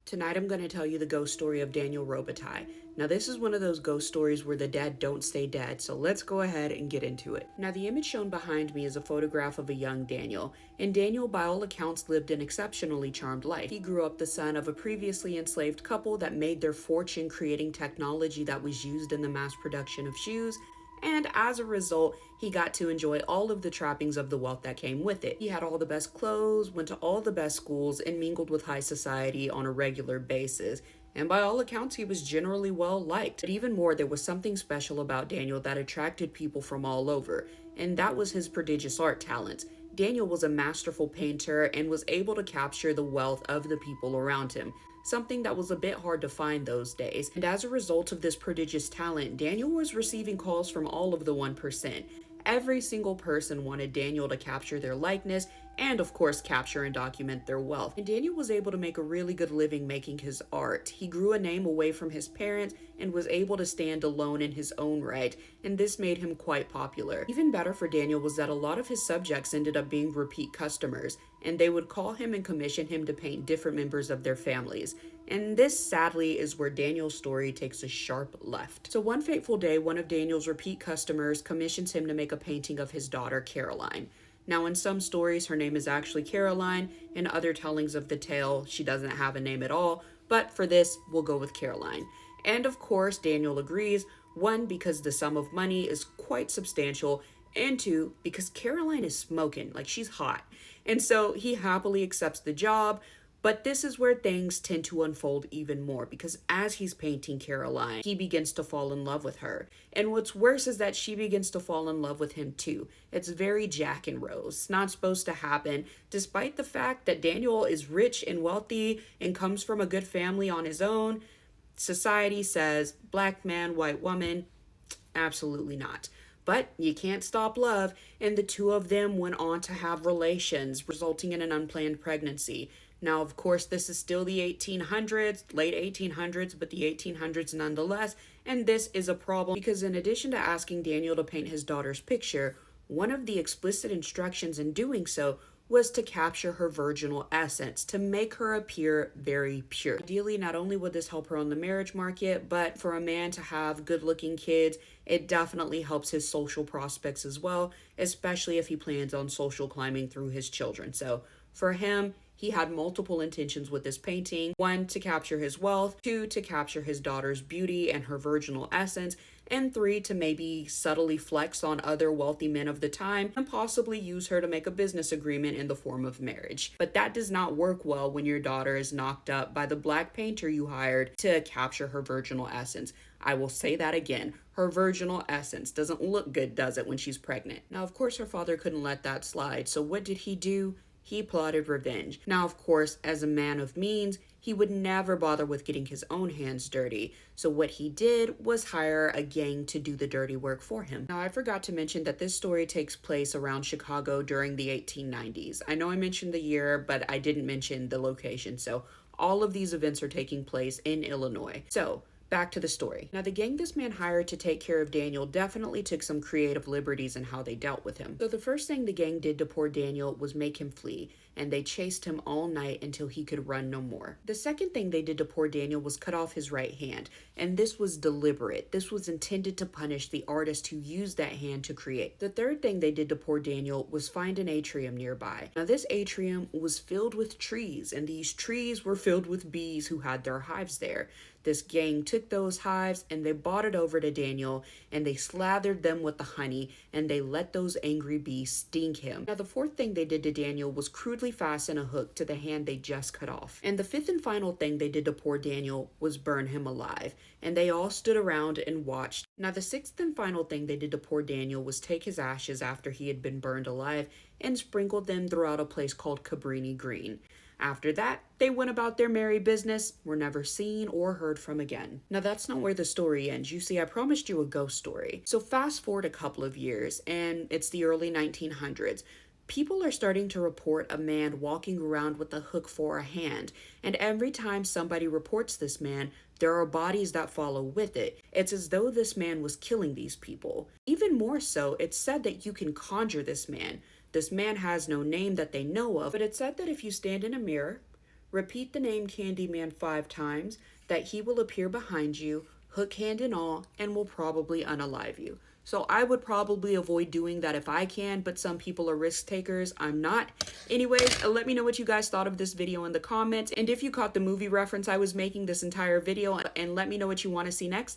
Tonight I'm going to tell you the ghost story of Daniel Robitaille. Now this is one of those ghost stories where the dead don't stay dead, so let's go ahead and get into it. Now the image shown behind me is a photograph of a young Daniel, and Daniel by all accounts lived an exceptionally charmed life. He grew up the son of a previously enslaved couple that made their fortune creating technology that was used in the mass production of shoes, and as a result, he got to enjoy all of the trappings of the wealth that came with it. He had all the best clothes, went to all the best schools, and mingled with high society on a regular basis. And by all accounts, he was generally well liked. But even more, there was something special about Daniel that attracted people from all over, and that was his prodigious art talents. Daniel was a masterful painter and was able to capture the wealth of the people around him, something that was a bit hard to find those days. And as a result of this prodigious talent, Daniel was receiving calls from all of the 1%. Every single person wanted Daniel to capture their likeness and of course capture and document their wealth. And Daniel was able to make a really good living making his art. He grew a name away from his parents and was able to stand alone in his own right, and this made him quite popular. Even better for Daniel was that a lot of his subjects ended up being repeat customers, and they would call him and commission him to paint different members of their families. And this, sadly, is where Daniel's story takes a sharp left. So one fateful day, one of Daniel's repeat customers commissions him to make a painting of his daughter, Caroline. Now, in some stories, her name is actually Caroline. In other tellings of the tale, she doesn't have a name at all. But for this, we'll go with Caroline. And of course, Daniel agrees. One, because the sum of money is quite substantial. And two, because Caroline is smoking, like she's hot. And so he happily accepts the job. But this is where things tend to unfold even more, because as he's painting Caroline, he begins to fall in love with her. And what's worse is that she begins to fall in love with him too. It's very Jack and Rose. It's not supposed to happen, despite the fact that Daniel is rich and wealthy and comes from a good family on his own. Society says, black man, white woman, absolutely not. But you can't stop love, and the two of them went on to have relations, resulting in an unplanned pregnancy. Now, of course, this is still the 1800s, late 1800s, but the 1800s nonetheless, and this is a problem because in addition to asking Daniel to paint his daughter's picture, one of the explicit instructions in doing so was to capture her virginal essence, to make her appear very pure. Ideally, not only would this help her on the marriage market, but for a man to have good-looking kids, it definitely helps his social prospects as well, especially if he plans on social climbing through his children. So for him, he had multiple intentions with this painting. One, to capture his wealth. Two, to capture his daughter's beauty and her virginal essence. And three, to maybe subtly flex on other wealthy men of the time and possibly use her to make a business agreement in the form of marriage. But that does not work well when your daughter is knocked up by the black painter you hired to capture her virginal essence. I will say that again. Her virginal essence doesn't look good, does it, when she's pregnant? Now, of course, her father couldn't let that slide. So what did he do? He plotted revenge. Now, of course, as a man of means, he would never bother with getting his own hands dirty. So what he did was hire a gang to do the dirty work for him. Now, I forgot to mention that this story takes place around Chicago during the 1890s. I know I mentioned the year, but I didn't mention the location. So all of these events are taking place in Illinois. So back to the story. Now, the gang this man hired to take care of Daniel definitely took some creative liberties in how they dealt with him. So the first thing the gang did to poor Daniel was make him flee, and they chased him all night until he could run no more. The second thing they did to poor Daniel was cut off his right hand, and this was deliberate. This was intended to punish the artist who used that hand to create. The third thing they did to poor Daniel was find an atrium nearby. Now, this atrium was filled with trees, and these trees were filled with bees who had their hives there. This gang took those hives and they brought it over to Daniel, and they slathered them with the honey, and they let those angry bees sting him. Now, the fourth thing they did to Daniel was crudely fasten a hook to the hand they just cut off. And the fifth and final thing they did to poor Daniel was burn him alive, and they all stood around and watched. Now, the sixth and final thing they did to poor Daniel was take his ashes after he had been burned alive and sprinkled them throughout a place called Cabrini Green. After that, they went about their merry business, were never seen or heard from again. Now, that's not where the story ends. You see, I promised you a ghost story. So fast forward a couple of years, and it's the early 1900s. People are starting to report a man walking around with a hook for a hand, and every time somebody reports this man, there are bodies that follow with it. It's as though this man was killing these people. Even more so, it's said that you can conjure this man. This man has no name that they know of, but it's said that if you stand in a mirror, repeat the name Candyman 5 times, that he will appear behind you, hook hand and all, and will probably unalive you. So I would probably avoid doing that if I can, but some people are risk takers. I'm not. Anyways, let me know what you guys thought of this video in the comments, and if you caught the movie reference I was making this entire video, and let me know what you want to see next.